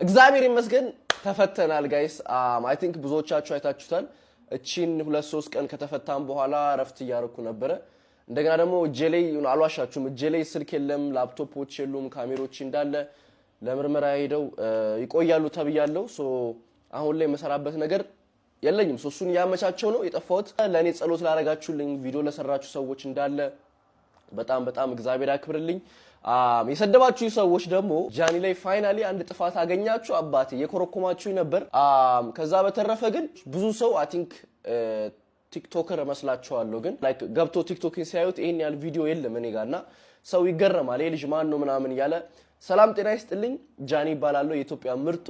እግዚአብሔር ይመስገን ተፈተናል ጋይስ አይ ቲንክ ብዙዎቻችሁ አይታችሁታል እቺን 2-3 ቀን ከተፈታን በኋላ ረፍት ያርኩ ነበር እንደገና ደግሞ ጄሌይ አልዋሻችሁም ጄሌይ ስልክ የለም ላፕቶፖች የሉም ካሜራዎች እንዳለ ለምርመራ ሄደው ይቆያሉ ተብያለሁ ሶ አሁን ላይ መሰራበት ነገር የለኝም ሶ እሱን ያመቻቸው ነው የጠፋሁት ለኔ ጸሎት ላረጋችሁልኝ ቪዲዮ ለሰራችሁ ሰዎች እንዳለ በጣም እግዚአብሔር ያክብርልኝ የሰደባችሁ ሰዎች ደግሞ ጃኒ ላይ ፋይናሊ አንድ ጥፋት አገኛችሁ አባቴ የኮረኮማችሁ ነበር ከዛ በተረፈ ግን ብዙ ሰው አይ ቲንክ ቲክቶከር መስላችኋለሁ ግን ላይክ ገብቶ ቲክቶክን ሲያዩት ይሄን ያህል ቪዲዮ የለም እኔ ጋርና ሰው ይገረማል ይሄ ልጅ ማን ነው ምናምን ያለ ሰላም ጤና ይስጥልኝ ጃኒ ይባላል የኢትዮጵያ ምርጡ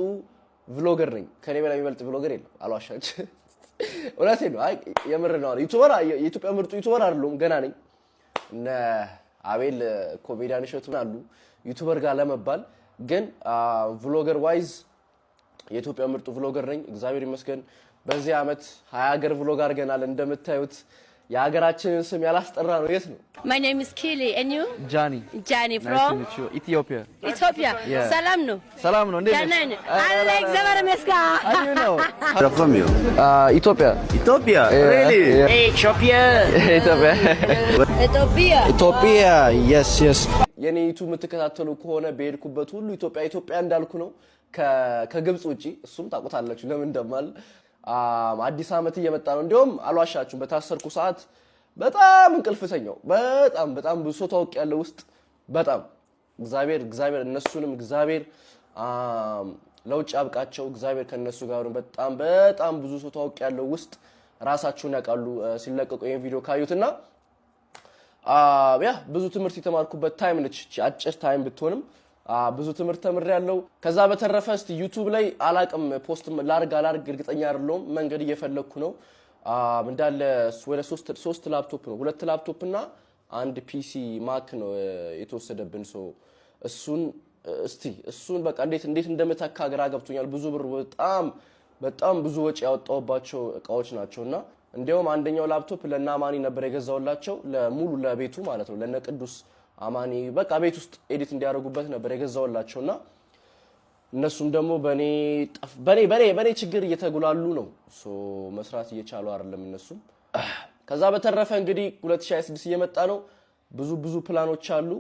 ቭሎገር ነኝ ከኔ በላይ የሚበልጥ ቭሎገር የለም አልዋሻች ወላሂ ነው አይ የምር ነው ዩቲዩበር የኢትዮጵያ ምርጡ ዩቲዩበር አይደለም ገና ነኝ እና አቤል ኮሜዲያን እሸቱ አሉ ዩቲዩበር ጋር ለመባል ግን ቭሎገር ዋይዝ የኢትዮጵያ ምርጡ ቭሎገር ነኝ እግዚአብሔር ይመስገን በዚህ አመት 20 ሀገር ቭሎግ አድርገናል እንደምታዩት የሀገራችንን ስም ያላስጠራ ነው የት ነው My name is Kili and you Johnny from Nice to meet you Ethiopia Yeah. ሰላም ነው እንዴ Alex Zavarmeska How do you know Where from you? Ethiopia Really? Ethiopia yes የኔ ዩቲዩብ የምትከታተሉ ከሆነ በሄድኩበት ሁሉ ኢትዮጵያ እንዳልኩ ነው ከግብጽ ውጪ እሱም ታውቁታላችሁ ለምን እንደማል አዲስ አመት እየመጣ ነው እንደውም አልዋሻችሁም በታሰርኩ ሰዓት በጣም እንቅልፍተኛው በጣም ብዙ ሰው ታውቅ ያለው ውስጥ በጣም እግዚአብሔር እነሱንም እግዚአብሔር ለውጭ አብቃቸው እግዚአብሔር ከነሱ ጋር በጣም ብዙ ሰው ታውቅ ያለው ውስጥ ራሳቸውን ያቃሉ ሲለቀቁ ይሄን ቪዲዮ ካዩትና ያ ብዙ ትምህርት የተማርኩበት ታይም ነች አጭር ታይም ብትሆንም ብዙ ትምህርት ተምሬያለሁ ከዛ በተረፈ እስቲ ዩቲዩብ ላይ አላቅም ፖስት ላርግ እርግጠኛ አይደለሁም መንገድ እየፈለኩ ነው እንዳለ ወደ 3 ላፕቶፕ ነው 2 ላፕቶፕ እና አንድ ፒሲ ማክ ነው የተወሰደብን ሶ እሱን በቃ እንዴት እንደመታካ ግራ ገብቶኛል ብዙ ብር በጣም ብዙ ወጪ ያወጣውባቸው እቃዎች ናቸውና እንደውም አንደኛው ላፕቶፕ ለናማኒ ነበር የገዛውላቸው ለሙሉ ለቤቱ ማለት ነው ለነ ቅዱስ አማኒ በቃ ቤት ውስጥ ኤዲት እንዲያደርጉበት ነበር የገዛውላቸውና እነሱም ደግሞ በኔ ችግር እየተጉላሉ ነው ሶ መስራት እየቻሉ አይደለም እነሱም ከዛ በተረፈ እንግዲህ 2026 እየመጣ ነው ብዙ ፕላኖች አሉ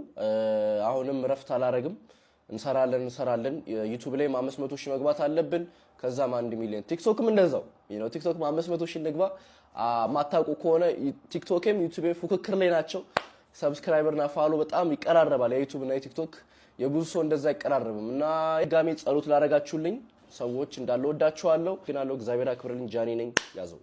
አሁንም ረፍት አላረግም እንሰራለን ዩቲዩብ ላይ 500,000 መግባት አለብን ከዛም 1 ሚሊዮን ቲክቶክም እንደዛው ቲክቶክም 500,000 ንግባ ማታውቁ ከሆነ ቲክቶክም ዩቲዩብም ፉክክር ላይ ናቸው ሰብስክራይበርና ፋሎ በጣም ይቀራረባል የዩቲዩብ እና የቲክቶክ የብዙ ሰው እንደዛ ይቀራረብም እና ጋሜ ጸሎት ላረጋችሁልኝ ሰዎች እንዳለ ወዳችኋለሁ ግን አለው እግዚአብሔር አክብርልኝ ጃኒ ነኝ ያዘው